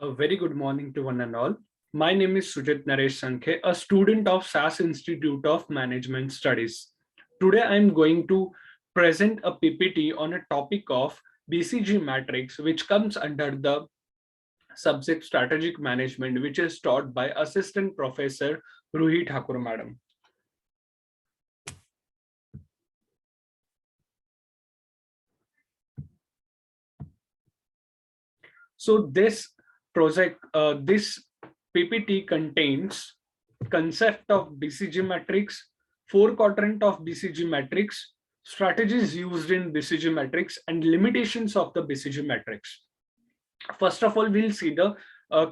A very good morning to one and all. My name is Sujit Sankhe, a student of SAS Institute of Management Studies. Today I am going to present a PPT on a topic of BCG matrix, which comes under the subject strategic management, which is taught by Assistant Professor Ruhi Thakur Madam. So this PPT contains concept of BCG matrix, four quadrant of BCG matrix, strategies used in BCG matrix, and limitations of the BCG matrix. First of all, we'll see the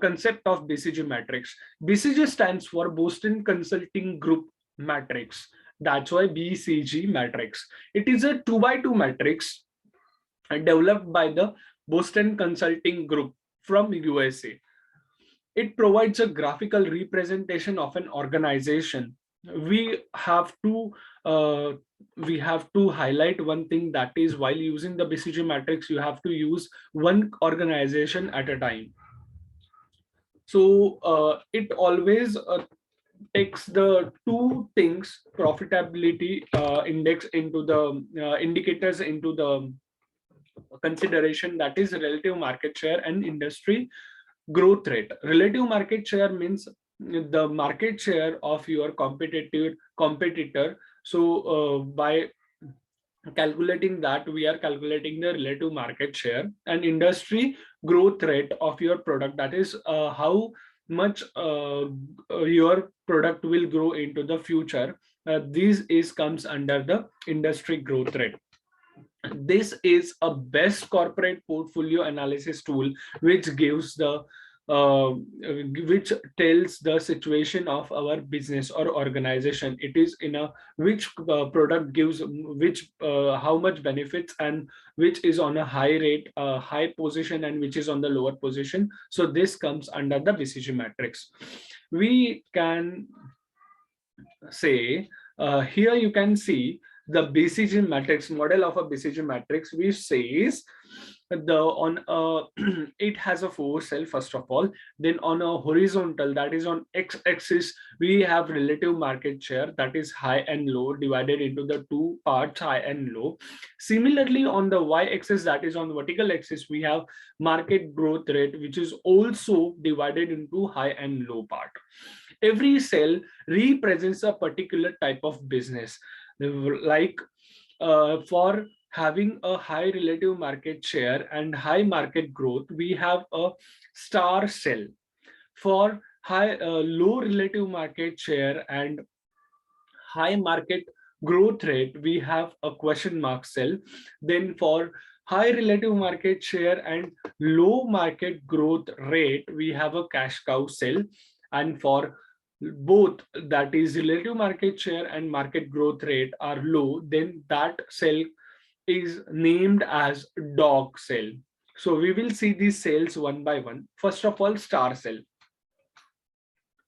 concept of BCG matrix. BCG stands for Boston Consulting Group matrix. That's why BCG matrix. It is a 2x2 matrix developed by the Boston Consulting Group from USA. It provides a graphical representation of an organization. We have to uh, highlight one thing, that is, while using the BCG matrix, you have to use one organization at a time. So it always takes the two things, profitability index into the indicators into the consideration, that is relative market share and industry growth rate. Relative market share means the market share of your competitor. So by calculating that, we are calculating the relative market share, and industry growth rate of your product, that is how much your product will grow into the future. This is comes under the industry growth rate. This is a best corporate portfolio analysis tool which gives the which tells the situation of our business or organization. It is in a which product gives which how much benefits, and which is on a high rate, high position, and which is on the lower position. So this comes under the BCG matrix. We can say here you can see the BCG matrix model of a BCG matrix, which says the on it has a four cell first of all. Then on a horizontal, that is on x-axis, we have relative market share, that is high and low, divided into the two parts, high and low. Similarly, on the y-axis, that is on the vertical axis, we have market growth rate, which is also divided into high and low part. Every cell represents a particular type of business. Like for having a high relative market share and high market growth, we have a star cell. For high low relative market share and high market growth rate, we have a question mark cell. Then for high relative market share and low market growth rate, we have a cash cow cell. And for both, that is relative market share and market growth rate, are low, then that cell is named as dog cell. So we will see these cells one by one. First of all, star cell.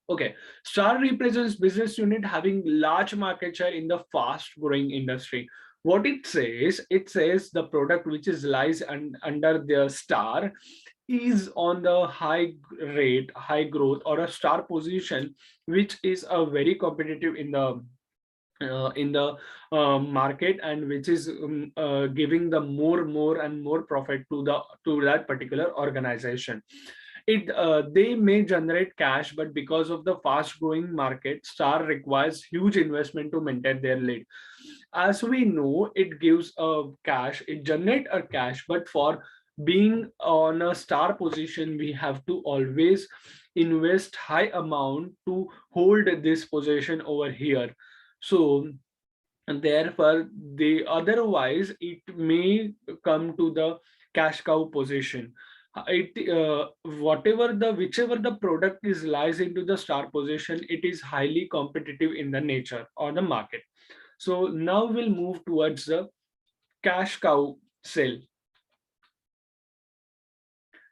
Okay, star represents business unit having large market share in the fast growing industry. What it says the product which is lies under the star is on the high rate, high growth, or a star position, which is a very competitive in the market, and which is giving the more and more profit to that particular organization. They may generate cash, but because of the fast growing market, star requires huge investment to maintain their lead. As we know, it gives a cash, it generate a cash, but for being on a star position, we have to always invest high amount to hold this position over here. So, and therefore the otherwise it may come to the cash cow position. Whatever the whichever the product is lies into the star position, it is highly competitive in the nature or the market. So now we'll move towards the cash cow cell.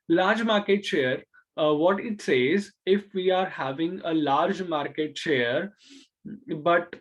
Large market share, what it says, if we are having a large market share, but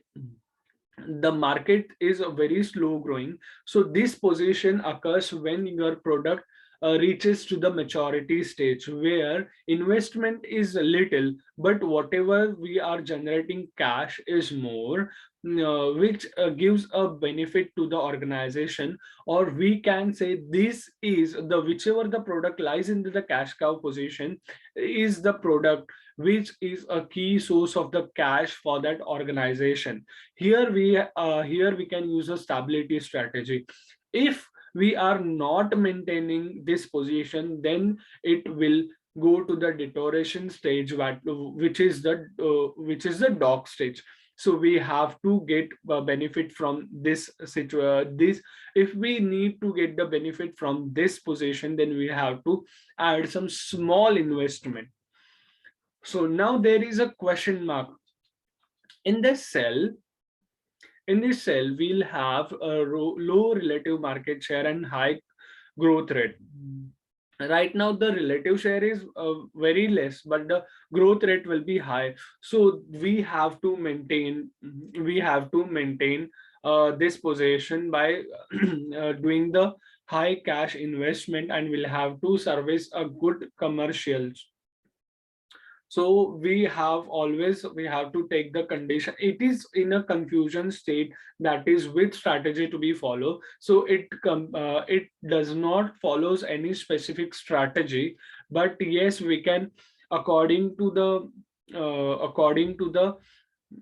the market is very slow growing, so this position occurs when your product reaches to the maturity stage where investment is little, but whatever we are generating cash is more, which gives a benefit to the organization. Or we can say this is the whichever the product lies into the cash cow position is the product which is a key source of the cash for that organization. Here we can use a stability strategy. If we are not maintaining this position, then it will go to the deterioration stage, which is the dog stage. So we have to get benefit from this situation. This If we need to get the benefit from this position, then we have to add some small investment. So now there is a question mark in this cell. In this cell, we'll have a low relative market share and high growth rate. Right now, the relative share is very less, but the growth rate will be high. So we have to maintain this position by doing the high cash investment, and we'll have to service a good commercials. So we have to take the condition. It is in a confusion state, that is which strategy to be followed. So it does not follows any specific strategy, but yes, we can, according to the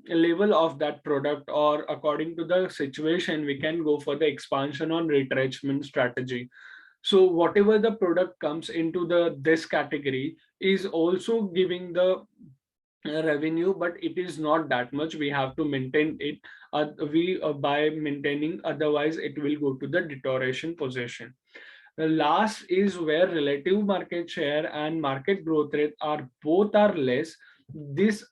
level of that product, or according to the situation, we can go for the expansion on retrenchment strategy. So whatever the product comes into the this category is also giving the revenue, but it is not that much. We have to maintain it, we by maintaining, otherwise it will go to the deterioration position. The last is where relative market share and market growth rate are both are less. This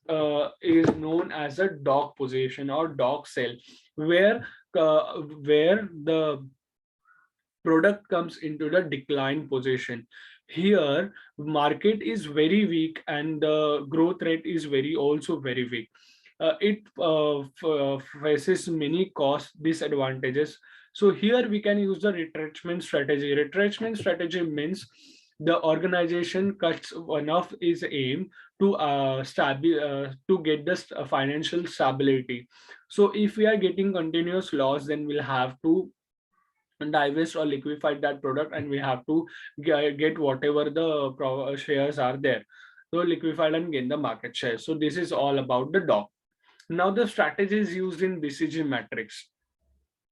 is known as a dog position or dog cell, where the product comes into the decline position. Here market is very weak and the growth rate is very weak. It faces many cost disadvantages. So here we can use the retrenchment strategy. Retrenchment strategy means the organization cuts one of its aim to to get the financial stability. So if we are getting continuous loss, then we'll have to divest or liquefy that product, and we have to get whatever the shares are there, so liquefied and gain the market share. So this is all about the dog. Now the strategies used in BCG matrix,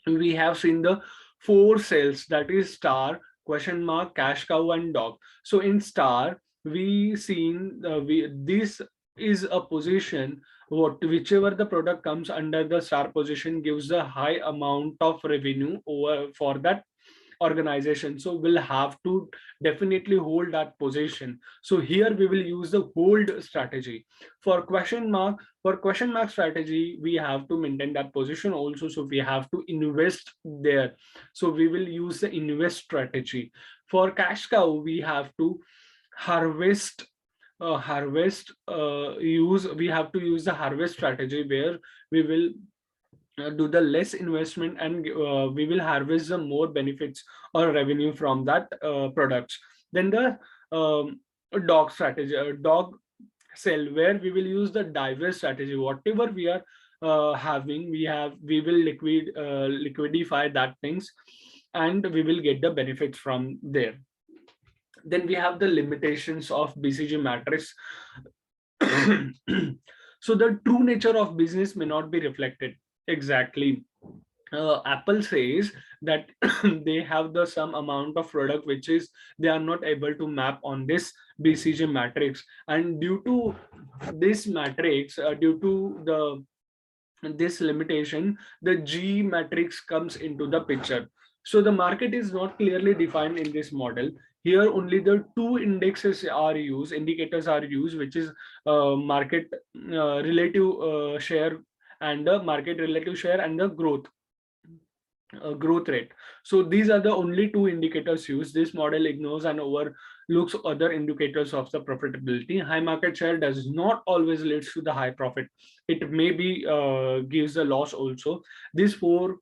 we have seen the four cells, that is star, question mark, cash cow, and dog. So in star, we seen this is a position, whichever the product comes under the star position gives a high amount of revenue over for that organization. So we'll have to definitely hold that position. So here we will use the hold strategy. For question mark strategy, we have to maintain that position also, so we have to invest there. So we will use the invest strategy. For cash cow, we have to harvest we have to use the harvest strategy, where we will do the less investment, and we will harvest the more benefits or revenue from that products. Then the dog strategy, dog cell, where we will use the diverse strategy. Whatever we are having, we will liquidify that things, and we will get the benefits from there. Then we have the limitations of BCG matrix. So the true nature of business may not be reflected exactly. Apple says that they have the some amount of product which is they are not able to map on this BCG matrix, and due to this matrix, due to this limitation, the G matrix comes into the picture. So the market is not clearly defined in this model. Here only the two indicators are used, which is market relative share, and the market relative share, and the growth rate. So these are the only two indicators used. This model ignores and overlooks other indicators of the profitability. High market share does not always leads to the high profit. It may be gives a loss also. This four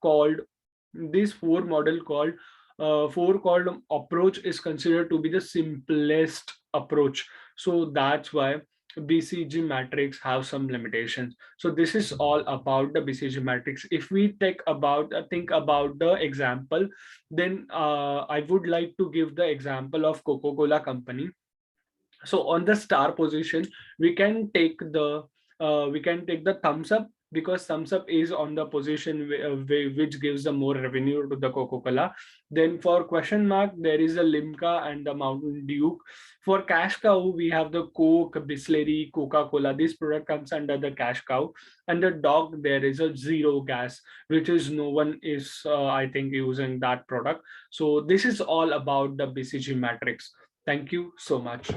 model called four column approach is considered to be the simplest approach. So that's why BCG matrix have some limitations. So this is all about the BCG matrix. If we think about the example, then I would like to give the example of Coca-Cola company. So on the star position, we can take the thumbs up, because thumbs up is on the position which gives the more revenue to the Coca-Cola. Then for question mark, there is a Limca and the Mountain Dew. For cash cow, we have the Coke, Bisleri, Coca-Cola. This product comes under the cash cow. And the dog, there is a zero gas, which is no one is I think using that product. So this is all about the BCG matrix. Thank you so much.